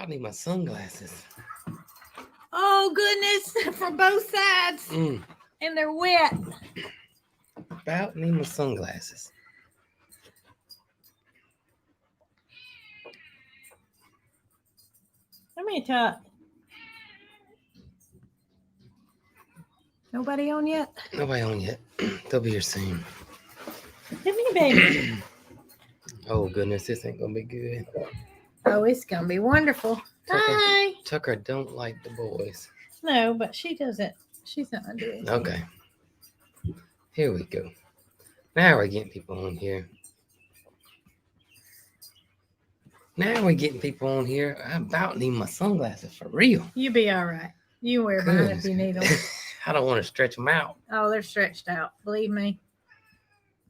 I need my sunglasses. Oh, goodness. For both sides. And they're wet. About need my sunglasses. Let me talk. Nobody on yet? Nobody on yet. They'll be here soon. Come here, baby. Oh, goodness. This ain't going to be good. Oh, it's going to be wonderful. Hi. Tucker don't like the boys. No, but she doesn't. She's not going to do anything. Okay. Here we go. Now we're getting people on here. I about need my sunglasses for real. You be all right. You wear mine if you need them. I don't want to stretch them out. Oh, they're stretched out. Believe me.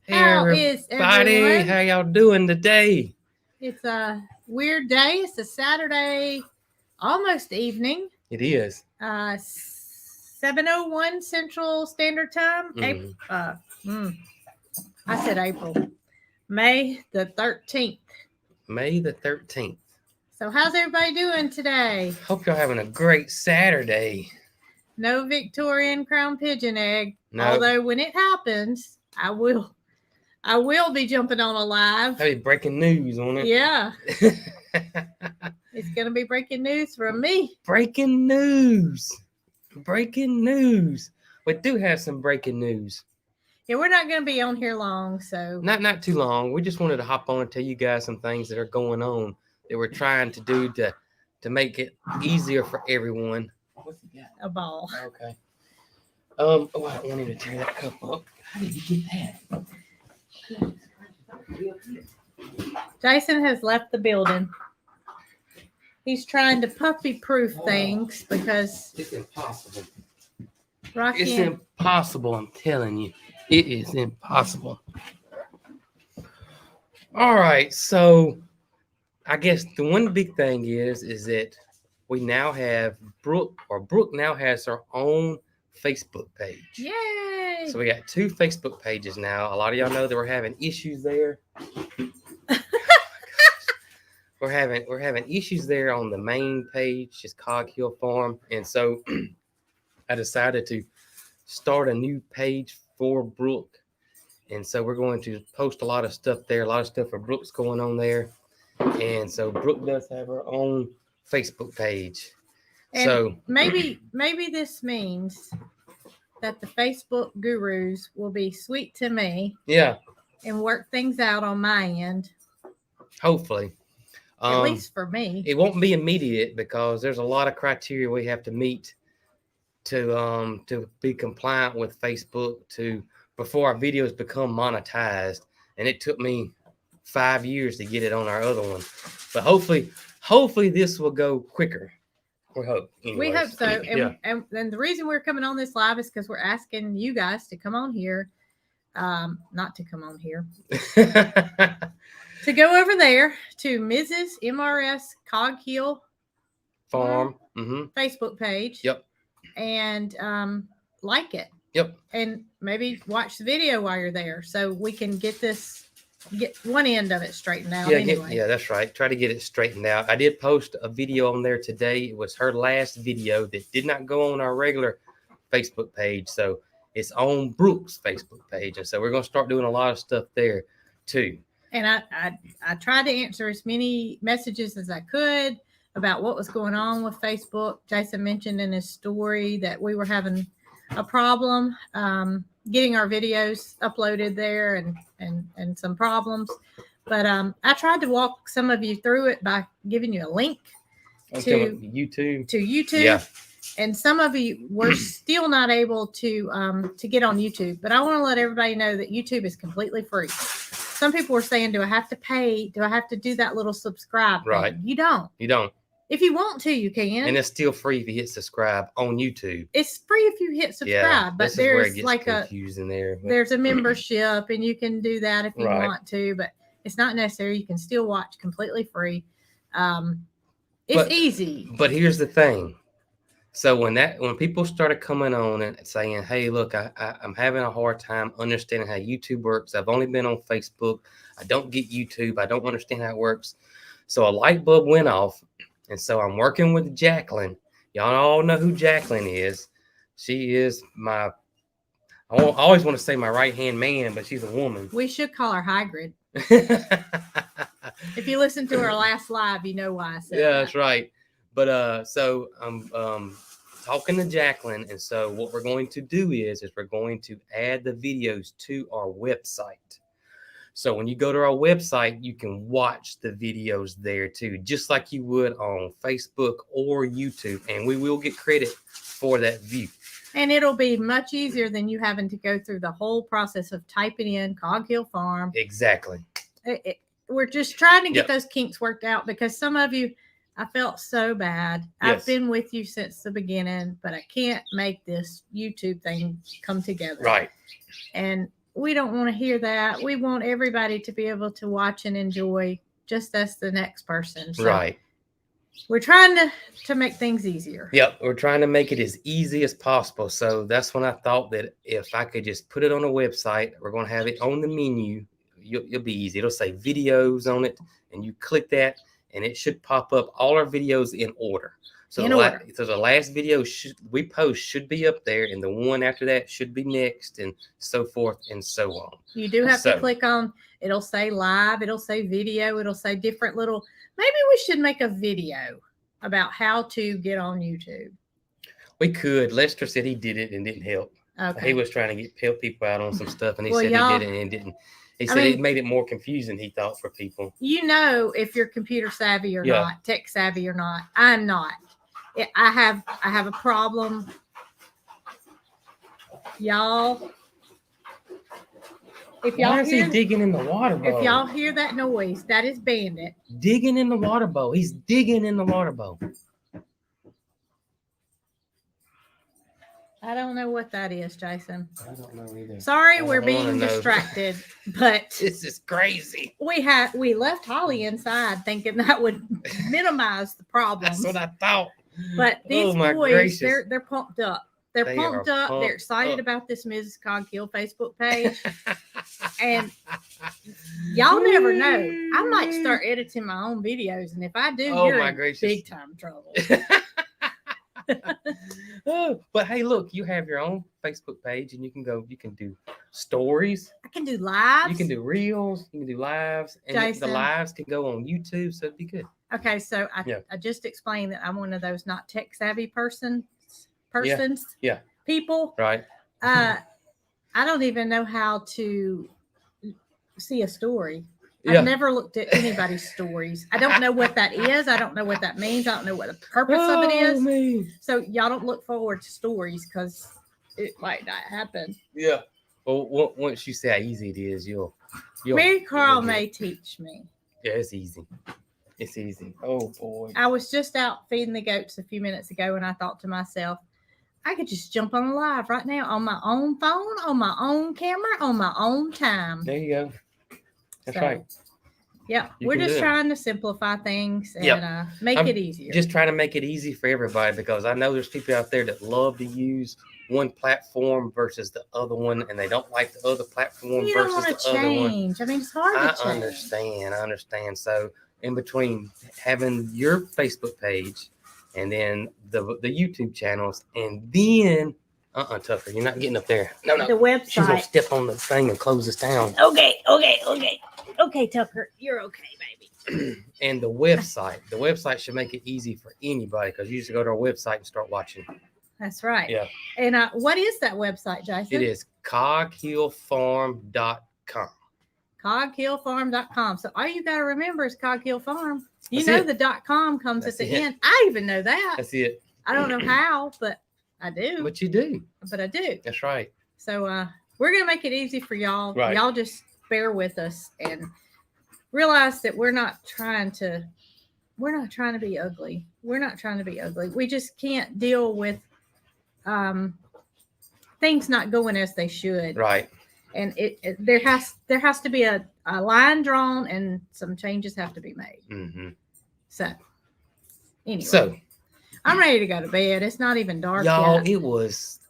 Hey, How is everybody? everyone? How y'all doing today? It's a weird day. It's a Saturday, almost evening. It is. 7:01 Central Standard Time. I said April. May the 13th. May the 13th. So how's everybody doing today? Hope y'all having a great Saturday. No Victorian crown pigeon egg. No. Although when it happens, I will be jumping on a live. That'll be breaking news on it. Yeah. It's going to be breaking news from me. Breaking news. We do have some breaking news. Yeah, we're not going to be on here long, so. Not too long. We just wanted to hop on and tell you guys some things that are going on that we're trying to do to make it easier for everyone. What's he got? A ball. Okay. Oh, I don't want him to tear that cup up. How did you get that? Jason has left the building. He's trying to puppy-proof things because It's impossible. Rocky. It's impossible, I'm telling you. It is impossible. All right, so I guess the one big thing is that we now have Brooke now has her own Facebook page. Yay! So we got 2 Facebook pages now. A lot of y'all know that we're having issues there. We're having issues there on the main page, just Cog Hill Farm. And so I decided to start a new page for Brooke. And so we're going to post a lot of stuff there, a lot of stuff for Brooke's going on there. And so Brooke does have her own Facebook page. And so maybe this means that the Facebook gurus will be sweet to me. Yeah. And work things out on my end. Hopefully. At least for me. It won't be immediate because there's a lot of criteria we have to meet to be compliant with Facebook before our videos become monetized. And it took me 5 years to get it on our other one. But hopefully this will go quicker. We hope. Anyways. We hope so. And the reason we're coming on this live is because we're asking you guys to come on here. Not to come on here. To go over there to Mrs. MRS Cog Hill Farm Facebook page. Yep. And like it. Yep. And maybe watch the video while you're there so we can get one end of it straightened out. Yeah, that's right. Try to get it straightened out. I did post a video on there today. It was her last video that did not go on our regular Facebook page. So it's on Brooke's Facebook page. And so we're going to start doing a lot of stuff there too. And I tried to answer as many messages as I could about what was going on with Facebook. Jason mentioned in his story that we were having a problem getting our videos uploaded there and some problems. But I tried to walk some of you through it by giving you a link to YouTube. Yeah. And some of you were still not able to get on YouTube. But I want to let everybody know that YouTube is completely free. Some people were saying, do I have to pay? Do I have to do that little subscribe thing? Right. You don't. If you want to, you can. And it's still free if you hit subscribe on YouTube. It's free if you hit subscribe, but there's like there's a membership and you can do that if you want to, but it's not necessary. You can still watch completely free. It's easy. But here's the thing. So when people started coming on and saying, hey, look, I'm having a hard time understanding how YouTube works. I've only been on Facebook. I don't get YouTube. I don't understand how it works. So a light bulb went off. And so I'm working with Jacqueline. Y'all all know who Jacqueline is. She is my, I always want to say my right-hand man, but she's a woman. We should call her Hygrid. If you listen to our last live, you know why I said that. That's right. But so I'm talking to Jacqueline, and so what we're going to do is we're going to add the videos to our website. So when you go to our website, you can watch the videos there too, just like you would on Facebook or YouTube, and we will get credit for that view. And it'll be much easier than you having to go through the whole process of typing in Cog Hill Farm. Exactly. We're just trying to get those kinks worked out, because some of you, I felt so bad. Yes. I've been with you since the beginning, but I can't make this YouTube thing come together. Right. And we don't want to hear that. We want everybody to be able to watch and enjoy just as the next person. So right. We're trying to make things easier. Yep. We're trying to make it as easy as possible. So that's when I thought that if I could just put it on a website, we're going to have it on the menu. You'll be easy. It'll say videos on it, and you click that, and it should pop up all our videos in order. So the last video we post should be up there, and the one after that should be next, and so forth and so on. You do have to click on, it'll say live, it'll say video, it'll say different little, maybe we should make a video about how to get on YouTube. We could. Lester said he did it and didn't help. Okay. He was trying to help people out on some stuff, and he said he did it and didn't. He said it made it more confusing, he thought, for people. You know, if you're computer savvy or not, tech savvy or not. I'm not. I have a problem. Y'all, if y'all Why is he digging in the water bowl? If y'all hear that noise, that is Bandit. Digging in the water bowl. He's digging in the water bowl. I don't know what that is, Jason. I don't know either. Sorry, we're being distracted, but this is crazy. We left Holly inside thinking that would minimize the problem. That's what I thought. But these boys, they're pumped up. They're pumped up. They're excited about this Mrs. Coghill Facebook page. And y'all never know. I might start editing my own videos, and if I do, you're in big time trouble. But hey, look, you have your own Facebook page, and you can do stories. I can do lives. You can do reels. You can do lives, and the lives can go on YouTube, so it'd be good. Okay, so I just explained that I'm one of those not tech savvy people. Right. I don't even know how to see a story. I've never looked at anybody's stories. I don't know what that is. I don't know what that means. I don't know what the purpose of it is. Man. So y'all don't look forward to stories because it might not happen. Yeah. Well, once you say how easy it is, you'll Mary Carl may teach me. Yeah, it's easy. It's easy. Oh boy. I was just out feeding the goats a few minutes ago, and I thought to myself, I could just jump on a live right now on my own phone, on my own camera, on my own time. There you go. That's right. Yeah, we're just trying to simplify things and make it easier. Just trying to make it easy for everybody, because I know there's people out there that love to use one platform versus the other one, and they don't like the other platform versus the other one. I mean, it's hard to change. I understand. So in between having your Facebook page and then the YouTube channels, and then Tucker, you're not getting up there. No. The website. She's gonna step on the thing and close us down. Okay, Tucker, you're okay, baby. And the website should make it easy for anybody, because you just go to our website and start watching. That's right. Yeah. And what is that website, Jason? It is coghillfarm.com. coghillfarm.com. So all you got to remember is Cog Hill Farm. You That's know the .com comes at the end. I even know that. That's it. I don't know how, but I do. But you do. But I do. That's right. So we're going to make it easy for y'all. Right. Y'all just bear with us and realize that we're not trying to be ugly. We're not trying to be ugly. We just can't deal with things not going as they should. Right. And there has to be a line drawn, and some changes have to be made. Mm-hmm. So anyway, I'm ready to go to bed. It's not even dark y'all, yet. It was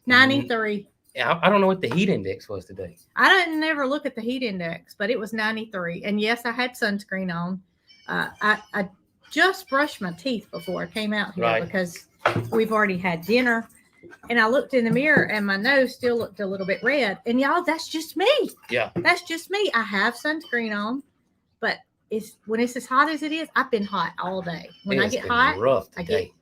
93. I don't know what the heat index was today. I didn't never look at the heat index, but it was 93. And yes, I had sunscreen on. I just brushed my teeth before I came out here Right. because we've already had dinner. And I looked in the mirror and my nose still looked a little bit red. And y'all, that's just me. Yeah. That's just me. I have sunscreen on, but when it's as hot as it is, I've been hot all day. When I It's get been hot, rough today.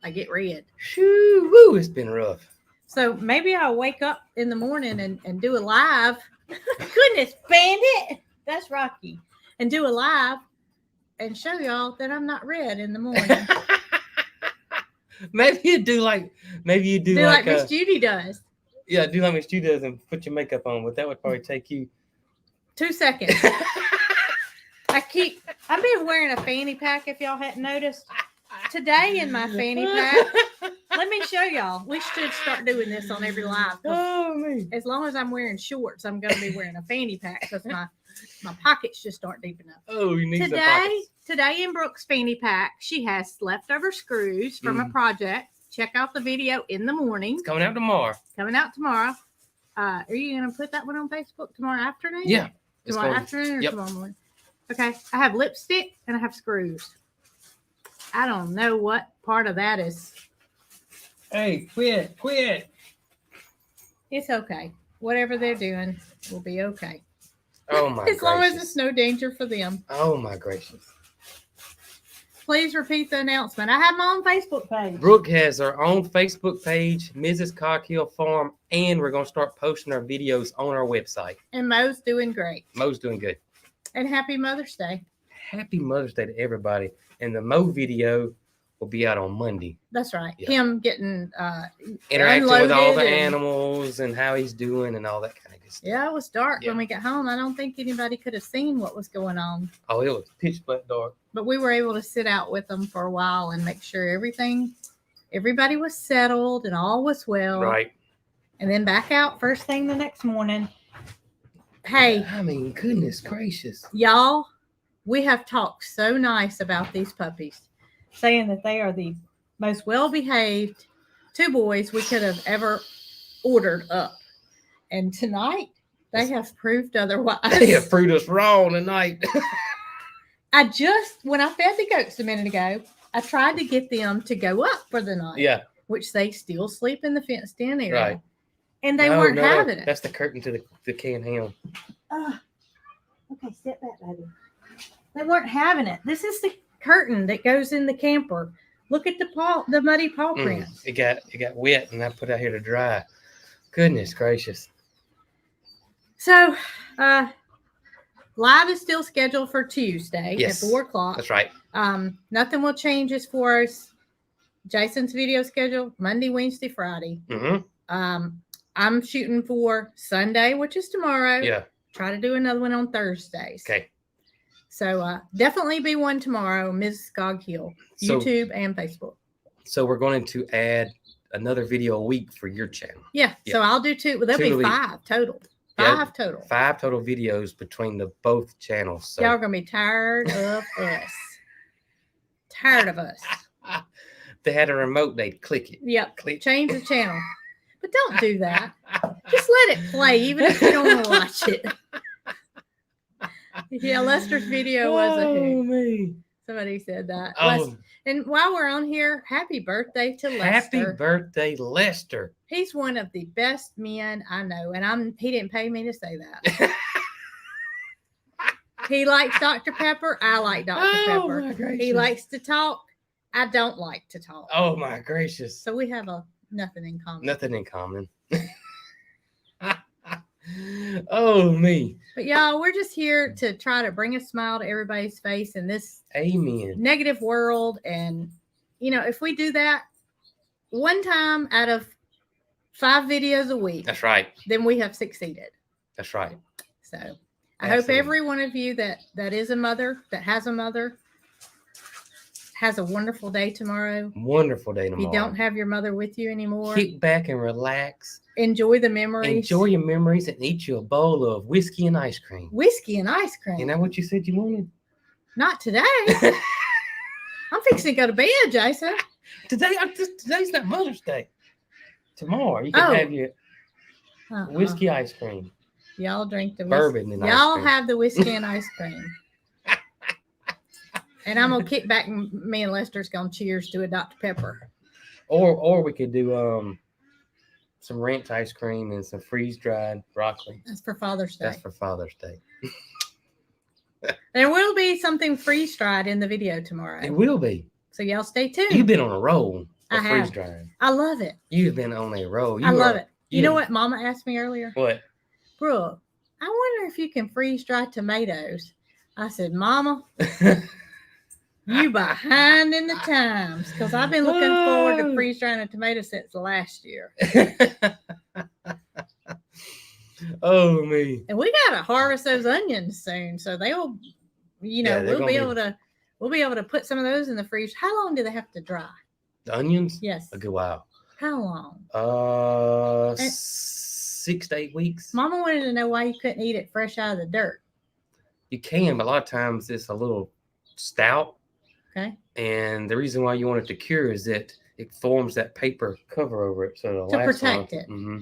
I get red. Shoo, woo, it's been rough. So maybe I'll wake up in the morning and do a live. Goodness, bandit. That's Rocky. And do a live and show y'all that I'm not red in the morning. Maybe you do like Miss Judy does. Yeah, do like Miss Judy does and put your makeup on, but that would probably take you 2 seconds. I've been wearing a fanny pack if y'all hadn't noticed. Today in my fanny pack, let me show y'all. We should start doing this on every live. Oh man. As long as I'm wearing shorts, I'm going to be wearing a fanny pack because my pockets just aren't deep enough. Oh, you need some pockets. Today in Brooke's fanny pack, she has leftover screws from a project. Check out the video in the morning. It's coming out tomorrow. Are you going to put that one on Facebook tomorrow afternoon? Yeah. Tomorrow afternoon or tomorrow morning? Okay. I have lipstick and I have screws. I don't know what part of that is. Hey, quit. It's okay. Whatever they're doing will be okay. Oh my As long as it's no danger for them. Oh my gracious. Please repeat the announcement. I have my own Facebook page. Brooke has her own Facebook page, Mrs. Coghill Farm, and we're going to start posting our videos on our website. And Mo's doing great. Mo's doing good. And happy Mother's Day. Happy Mother's Day to everybody. And the Mo video will be out on Monday. That's right. Yeah. Him getting interacting with all the animals and how he's doing and all that kind of good stuff. Yeah, it was dark when we got home. I don't think anybody could have seen what was going on. Oh, it was pitch black dark. But we were able to sit out with them for a while and make sure everybody was settled and all was well. Right. And then back out first thing the next morning. Hey. I mean, goodness gracious. Y'all, we have talked so nice about these puppies, saying that they are the most well-behaved 2 boys we could have ever ordered up. And tonight, they have proved otherwise. They have proved us wrong tonight. When I fed the goats a minute ago, I tried to get them to go up for the night. Yeah. Which they still sleep in the fenced-in area. Right. And they weren't having it. That's the curtain to the canned ham. Okay, sit back, baby. They weren't having it. This is the curtain that goes in the camper. Look at the muddy paw prints. It got wet and I put it out here to dry. Goodness gracious. So, live is still scheduled for Tuesday at 4:00. That's right. Nothing will change as far as Jason's video schedule. Monday, Wednesday, Friday. Mm-hmm. I'm shooting for Sunday, which is tomorrow. Yeah. Try to do another one on Thursdays. Okay. So definitely be one tomorrow, Ms. Coghill, YouTube and Facebook. So we're going to add another video a week for your channel. Yeah. So I'll do 2. Well, there'll be 5 total. 5 total. 5 total videos between the both channels. So. Y'all are going to be tired of us. Tired of us. They had a remote, they'd click it. Yep. Click. Change the channel. But don't do that. Just let it play, even if you don't want to watch it. Yeah, Lester's video was a hoot. Me. Somebody said that. Oh. And while we're on here, happy birthday to Lester. Happy birthday, Lester. He's one of the best men I know, and he didn't pay me to say that. He likes Dr. Pepper. I like Dr. Pepper. My gracious. He likes to talk. I don't like to talk. Oh my gracious. So we have nothing in common. Nothing in common. Oh me. But y'all, we're just here to try to bring a smile to everybody's face in this negative world. And if we do that one time out of 5 videos a week, that's right, then we have succeeded. That's right. So I hope every one of you that is a mother, that has a mother, has a wonderful day tomorrow. Wonderful day tomorrow. If you don't have your mother with you anymore, kick back and relax. Enjoy the memories. Enjoy your memories and eat you a bowl of whiskey and ice cream. Whiskey and ice cream. Isn't that what you said you wanted? Not today. I'm fixing to go to bed, Jason. Today's not Mother's Day. Tomorrow you can have your whiskey ice cream. Y'all drink the bourbon and ice y'all cream. Have the whiskey and ice cream. And I'm gonna kick back, and me and Lester's gonna cheers to a Dr. Pepper. Or we could do some ranch ice cream and some freeze dried broccoli. That's for Father's Day. That's for Father's Day. There will be something freeze dried in the video tomorrow. It will be. So y'all stay tuned. You've been on a roll I of have. freeze drying. I love it. You've been on a roll. I love it. You know what Mama asked me earlier? What? Brooke, I wonder if you can freeze dry tomatoes. I said, Mama, you behind in the times, because I've been looking forward to freeze drying a tomato since last year. Oh me. And we gotta harvest those onions soon, so they'll, we'll be able to put some of those in the freezer. How long do they have to dry? The onions? Yes. A good while. How long? 6 to 8 weeks. Mama wanted to know why you couldn't eat it fresh out of the dirt. You can, but a lot of times it's a little stout. Okay. And the reason why you want it to cure is that it forms that paper cover over it, so it'll To last protect long. it. Mm-hmm.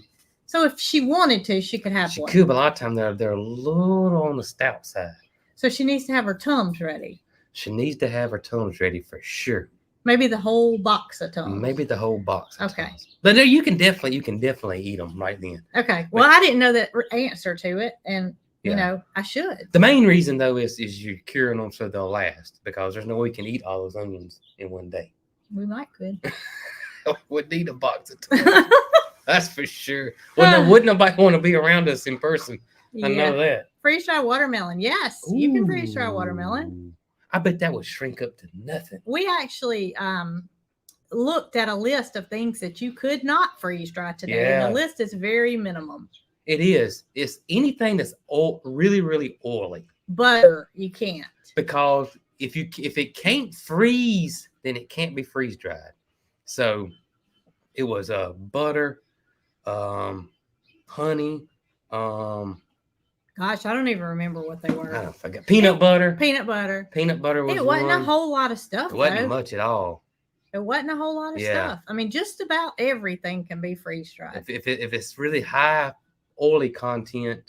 So if she wanted to, she could have She one. could, but a lot of times they're a little on the stout side. So she needs to have her Tums ready. She needs to have her Tums ready for sure. Maybe the whole box of Tums. Maybe the whole box. Of Okay. Tums. But you can definitely eat them right then. Okay. Well, I didn't know that answer to it, and I should. The main reason though is you're curing them so they'll last, because there's no way you can eat all those onions in one day. We might could. Would need a box of Tums. That's for sure. Well, wouldn't nobody want to be around us in person? I know that. Freeze dry watermelon. Yes, you can freeze dry watermelon. I bet that would shrink up to nothing. We actually looked at a list of things that you could not freeze dry today. Yeah. And the list is very minimum. It is. It's anything that's really, really oily. Butter, you can't. Because if it can't freeze, then it can't be freeze dried. So it was butter, honey, Gosh, I don't even remember what they were. I don't forget. Peanut butter. Peanut butter. Peanut butter was It wasn't one. a whole lot of stuff. It wasn't though. much at all. It wasn't a whole lot of stuff. I mean, just about everything can be freeze dried. If it's really high oily content,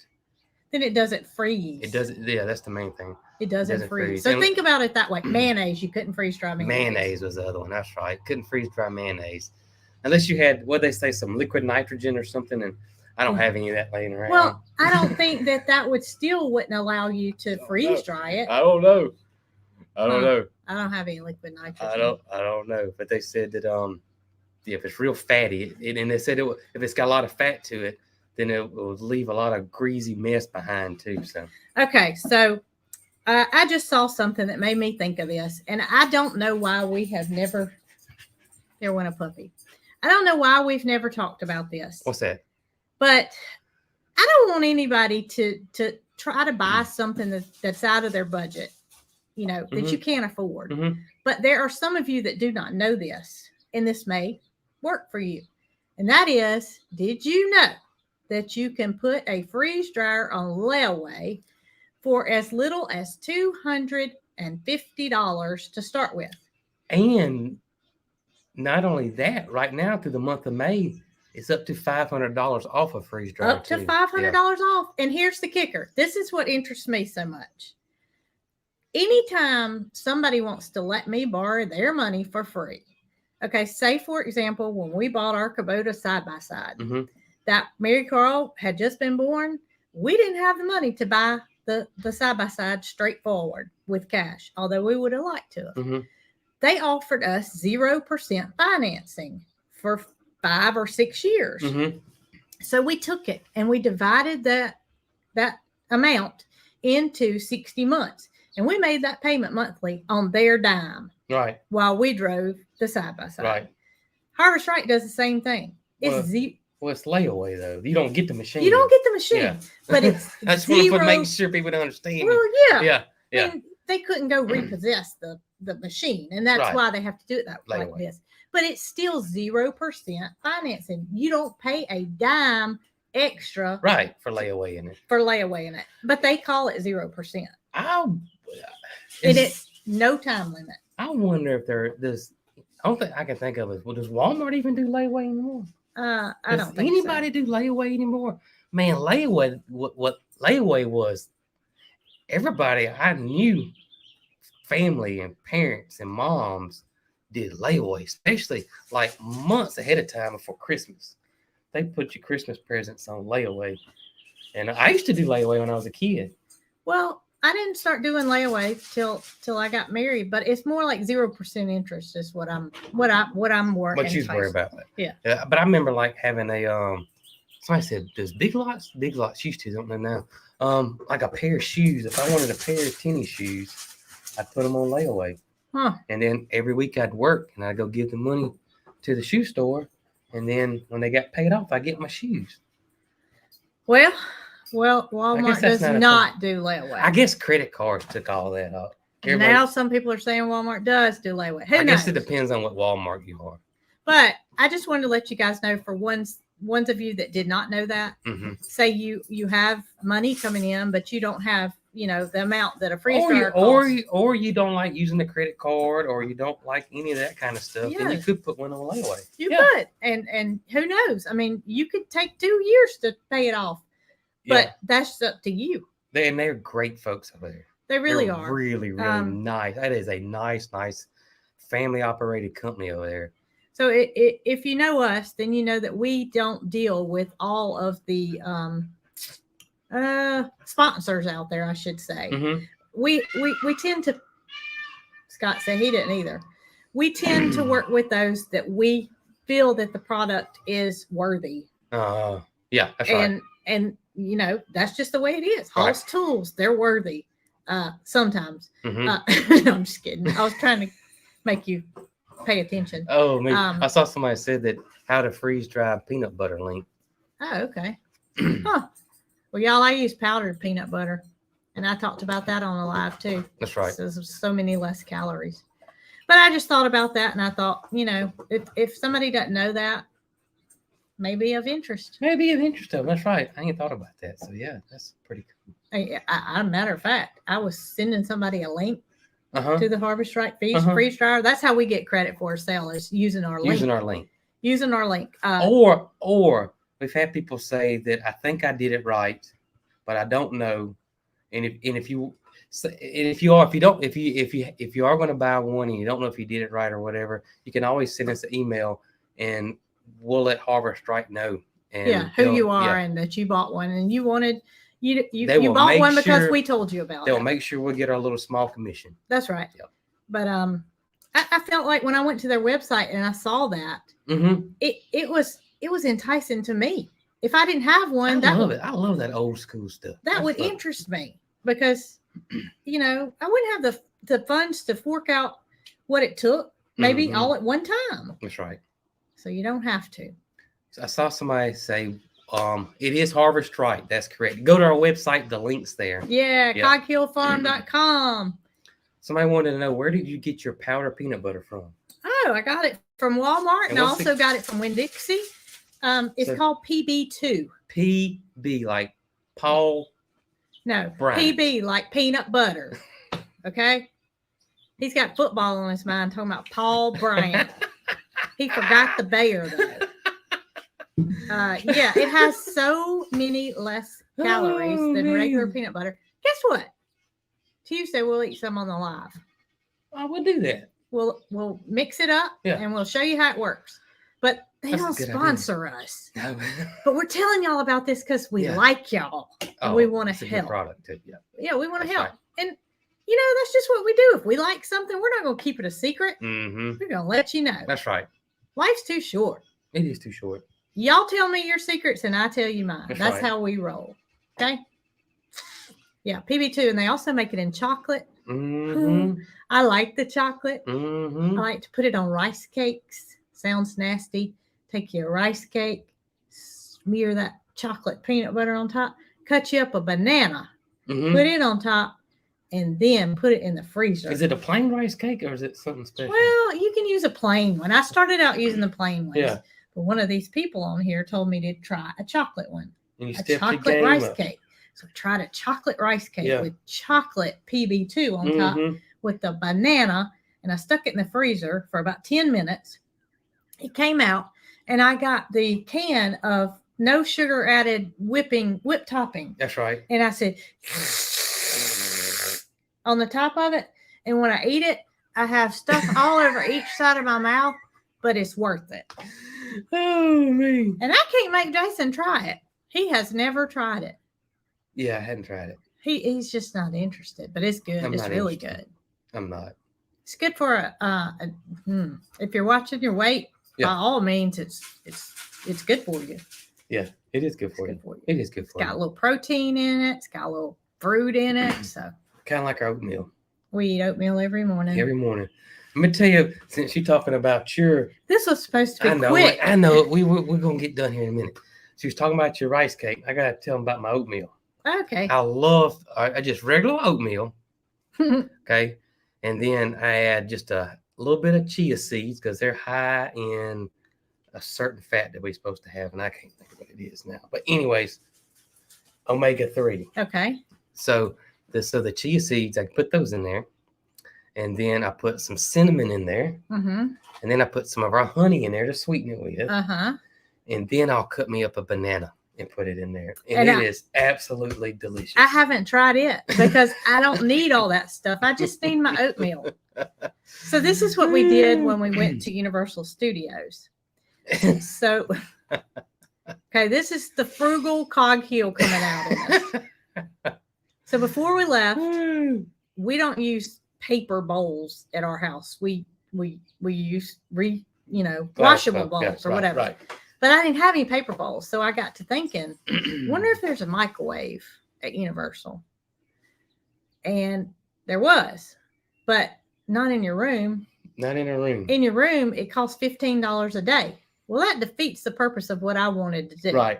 Then it doesn't freeze. it doesn't. Yeah, that's the main thing. It doesn't doesn't freeze. freeze. So And- think about it that way. Mayonnaise, you couldn't freeze dry mayonnaise. Mayonnaise was the other one. That's right. Couldn't freeze dry mayonnaise unless you had what they say, some liquid nitrogen or something. And I don't have any of that laying around. Well, I don't think that wouldn't allow you to freeze dry it. I don't know. I don't know. I don't have any liquid nitrogen. I don't know. But they said that if it's real fatty, and they said if it's got a lot of fat to it, then it will leave a lot of greasy mess behind too. So Okay, so I just saw something that made me think of this, and I don't know why we have never. There went a puppy. I don't know why we've never talked about this. what's that? But I don't want anybody to try to buy something that's out of their budget, that you can't afford. Mhm. But there are some of you that do not know this, and this may work for you. And that is, did you know that you can put a freeze dryer on layaway for as little as $250 to start with? And not only that, right now through the month of May, it's up to $500 off of freeze dryer. Up to too. $500 off. And here's the kicker. This is what interests me so much. Anytime somebody wants to let me borrow their money for free. Okay, say for example, when we bought our Kubota side-by-side, Mhm. that Mary Carl had just been born, we didn't have the money to buy the side-by-side straightforward with cash, although we would have liked to. Mhm. They offered us 0% financing for 5 or 6 years. Mhm. So we took it and we divided that amount into 60 months. And we made that payment monthly on their dime Right. while we drove the side-by-side. Right. Harvest Right does the same thing. It's Well, it's layaway though. You don't get the machine. you don't get the machine, Yeah. but it's I just want to zero. make sure people understand. Well, yeah. Yeah. I mean, they couldn't go repossess the machine, and that's Right. why they have to do it like Layaway. this. But it's still 0% financing. You don't pay a dime extra Right. For layaway in it. for layaway in it, but they call it 0%. And It's no time limit. I wonder if there's. I don't think I can think of it. Well, does Walmart even do layaway anymore? I Does don't think anybody do layaway anymore? Man, layaway. What layaway was? Everybody I knew family and parents and moms did layaway, especially like months ahead of time before Christmas. They put your Christmas presents on layaway. And I used to do layaway when I was a kid. Well, I didn't start doing layaway till I got married, but it's more like 0% interest is what I'm working. What you worry about that? Yeah. But I remember like having a somebody said, does Big Lots used to, don't know now. Like a pair of shoes. If I wanted a pair of tennis shoes, I'd put them on layaway. Huh. And then every week I'd work and I'd go give the money to the shoe store. And then when they got paid off, I get my shoes. Well, Walmart does not do layaway. I guess credit cards took all that up. Now some people are saying Walmart does do layaway. Who knows? Guess it depends on what Walmart you are. But I just wanted to let you guys know, for ones of you that did not know that, say you have money coming in, but you don't have, the amount that a freeze dryer costs. Or you don't like using the credit card, or you don't like any of that kind of stuff, then you could put one on layaway. You could. And who knows? I mean, you could take 2 years to pay it off. But that's up to you. They're great folks over there. They really are. Really, really nice. That is a nice family operated company over there. So if you know us, then you know that we don't deal with all of the sponsors out there, I should say. We tend to, Scott said he didn't either. We tend to work with those that we feel that the product is worthy. Yeah, that's right. And that's just the way it is. Hoss Tools, they're worthy. Sometimes. No, I'm just kidding. I was trying to make you pay attention. Oh, maybe. I saw somebody said that how to freeze dry peanut butter link. Oh, okay. Huh. Well, y'all, I use powdered peanut butter, and I talked about that on the live too. That's right. So many less calories. But I just thought about that, and I thought, if somebody doesn't know that, maybe of interest. That's right. I ain't thought about that. So yeah, that's pretty cool. Matter of fact, I was sending somebody a link to the Harvest Right freeze dryer. That's how we get credit for a sale, is using our link. Or we've had people say that I think I did it right, but I don't know. And if you are going to buy one and you don't know if you did it right or whatever, you can always send us an email and we'll let Harvest Right know. And who you are and that you bought one and you wanted. You bought one because we told you about it. They'll make sure we'll get our little small commission. That's right. Yep. But I felt like when I went to their website and I saw that, it was enticing to me. If I didn't have one, I love that old school stuff. That would interest me because, I wouldn't have the funds to fork out what it took, maybe all at one time. That's right. So you don't have to. So I saw somebody say, it is Harvest Right. That's correct. Go to our website. The link's there. Yeah, cogkillfarm.com. Somebody wanted to know, where did you get your powder peanut butter from? Oh, I got it from Walmart, and I also got it from Winn-Dixie. It's called PB2. PB, like Paul. No, Bryant. PB, like peanut butter. Okay? He's got football on his mind talking about Paul Bryant. He forgot the bear, though. It has so many less calories than regular peanut butter. Guess what? Tuesday we'll eat some on the live. I will do that. We'll mix it up and we'll show you how it works. But they don't sponsor us. No. But we're telling y'all about this because we like y'all. And we want to help. Product too. Yeah, we want to help. Right. And that's just what we do. If we like something, we're not going to keep it a secret. We're going to let you know. That's right. Life's too short. It is too short. Y'all tell me your secrets and I tell you mine. That's how we roll. Okay? Yeah, PB2. And they also make it in chocolate. I like the chocolate. I like to put it on rice cakes. Sounds nasty. Take your rice cake, smear that chocolate peanut butter on top, cut you up a banana, put it on top, and then put it in the freezer. Is it a plain rice cake or is it something special? Well, you can use a plain one. I started out using the plain ones. Yeah. But one of these people on here told me to try a chocolate one. A chocolate rice cake. So I tried a chocolate rice cake with chocolate PB2 on top with the banana. And I stuck it in the freezer for about 10 minutes. It came out and I got the can of no sugar added whip topping. That's right. And I said on the top of it. And when I eat it, I have stuff all over each side of my mouth, but it's worth it. Oh, man. And I can't make Jason try it. He has never tried it. Yeah, I hadn't tried it. He's just not interested, but it's good. It's really interested. good. I'm not. It's good for if you're watching your weight. Yeah. By all means, it's good for you. Yeah, it is good for you. It is good for you. It's got a little protein in it. It's got a little fruit in it. So kind of like our oatmeal. We eat oatmeal every morning. Every morning. Let me tell you, since you're talking about this was supposed to be quick. I know. We're gonna get done here in a minute. She was talking about your rice cake. I gotta tell them about my oatmeal. Okay. I just regular oatmeal. Okay. And then I add just a little bit of chia seeds because they're high in a certain fat that we're supposed to have. And I can't think of what it is now. But anyways, omega-3. Okay. So the chia seeds, I put those in there. And then I put some cinnamon in there. Mm-hmm. And then I put some of our honey in there to sweeten it with. Uh-huh. And then I'll cut me up a banana and put it in there. And it is absolutely delicious. I haven't tried it because I don't need all that stuff. I just need my oatmeal. So this is what we did when we went to Universal Studios. So, okay, this is the frugal cog heel coming out in us. So before we left, we don't use paper bowls at our house. We use washable bowls or whatever. Right. But I didn't have any paper bowls, so I got to thinking, wonder if there's a microwave at Universal. And there was, but not in your room. Not in a room. In your room, it costs $15 a day. Well, that defeats the purpose of what I wanted to do. Right.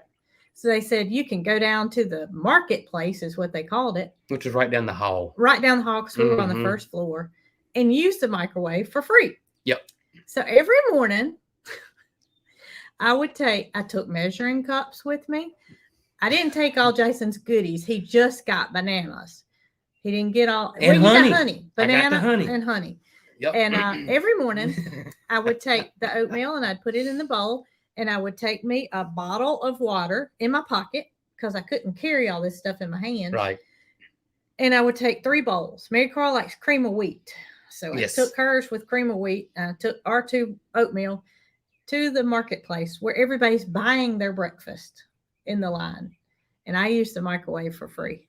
So they said you can go down to the marketplace, is what they called it. Which is right down the hall. Right down the hall, because we were on the first floor, and use the microwave for free. Yep. So every morning, I took measuring cups with me. I didn't take all Jason's goodies. He just got bananas. He didn't get all. And honey. Got honey. Banana honey. and honey. Yep. And every morning, I would take the oatmeal and I'd put it in the bowl. And I would take me a bottle of water in my pocket because I couldn't carry all this stuff in my hand. Right. And I would take 3 bowls. Mary Carl likes cream of wheat. So I took hers with cream of wheat. And I took our 2 oatmeal to the marketplace where everybody's buying their breakfast in the line. And I used the microwave for free.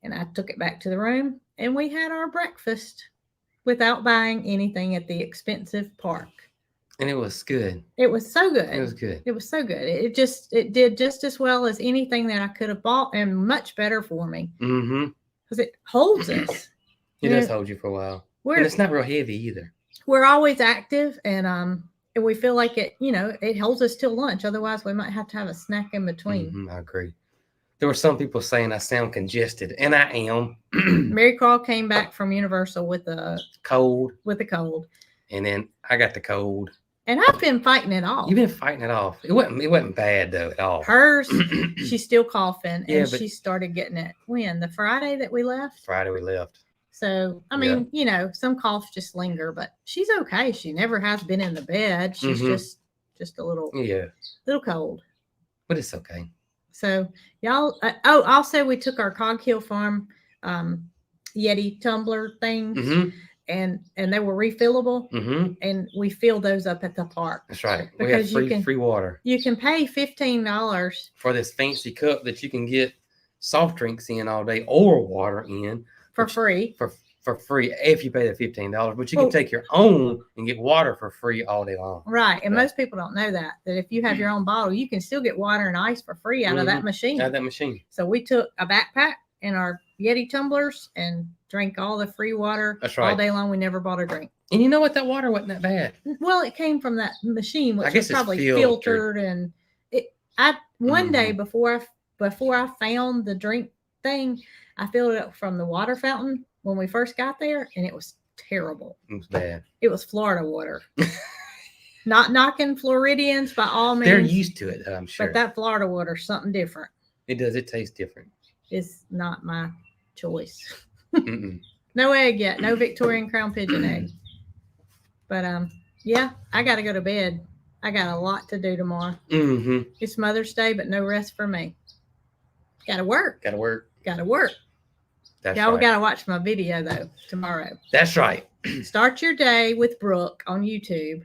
And I took it back to the room and we had our breakfast without buying anything at the expensive park. And it was good. It was so good. It was good. It was so good. It did just as well as anything that I could have bought and much better for me. Mm-hmm. Because it holds us. It does hold you for a while. And it's not real heavy either. We're always active and we feel like it holds us till lunch. Otherwise, we might have to have a snack in between. Mm-hmm, I agree. There were some people saying I sound congested, and I am. Mary Carl came back from Universal with a cold. And then I got the cold. And I've been fighting it off. You've been fighting it off. It wasn't bad though at all. Hers, she's still coughing, and she started getting it when? The Friday that we left? Friday we left. So, I mean, some coughs just linger, but she's okay. She never has been in the bed. She's just a little cold. But it's okay. So, y'all, also we took our Cog Hill Farm Yeti tumbler things. Mm-hmm. And they were refillable, and we fill those up at the park. That's right. Because we have free water. You can pay $15 for this fancy cup that you can get soft drinks in all day or water in for free. For free if you pay the $15, but you can take your own and get water for free all day long. Right, and most people don't know that if you have your own bottle, you can still get water and ice for free out of that machine. Out of that machine. So we took a backpack and our Yeti tumblers and drank all the free water all day long. We never bought a drink. And you know what? That water wasn't that bad. Well, it came from that machine, which was probably filtered. And one day before I found the drink thing, I filled it up from the water fountain when we first got there, and it was terrible. It was bad. It was Florida water. Not knocking Floridians by all means. They're used to it, I'm sure. But that Florida water is something different. It does. It tastes different. It's not my choice. No egg yet. No Victorian Crown Pigeon egg. But I got to go to bed. I got a lot to do tomorrow. Mm-hmm. It's Mother's Day, but no rest for me. Got to work. That's Y'all right. got to watch my video though tomorrow. That's right. Start your day with Brooke on YouTube,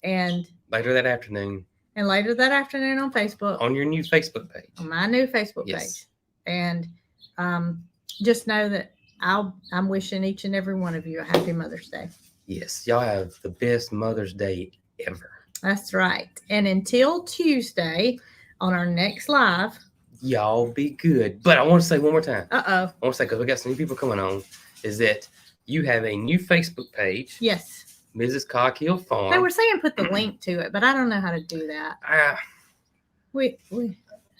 and Later that afternoon later that afternoon on Facebook, on your new Facebook page. on my new Facebook Yes. page. And just know that I'm wishing each and every one of you a happy Mother's Day. Yes. Y'all have the best Mother's Day ever. That's right. And until Tuesday on our next live. Y'all be good. But I want to say one more time. I want to say, because we got some new people coming on, is that you have a new Facebook page. Yes. Mrs. Coghill Farm. They were saying put the link to it, but I don't know how to do that.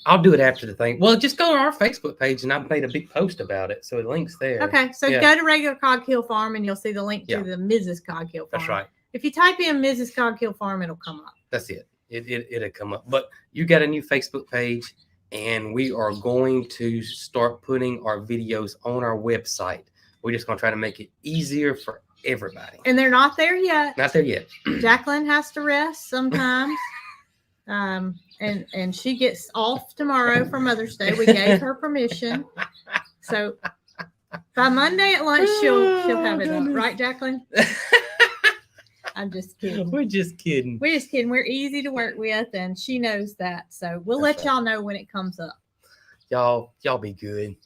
I'll do it after the thing. Well, just go to our Facebook page, and I've made a big post about it, so it links there. Okay, so Yeah. go to regular Coghill Farm, and you'll see the link Yeah. to the Mrs. Coghill Farm. That's right. If you type in Mrs. Coghill Farm, it'll come up. That's it. It'll come up. But you got a new Facebook page, and we are going to start putting our videos on our website. We're just going to try to make it easier for everybody. And they're not there yet. Not there yet. Jacqueline has to rest sometimes. And she gets off tomorrow for Mother's Day. We gave her permission. So by Monday at lunch, she'll have it up. Right, Jacqueline? I'm just kidding. We're just kidding. We're just kidding. We're easy to work with, and she knows that. So we'll That's let y'all know when it comes up. Y'all be good.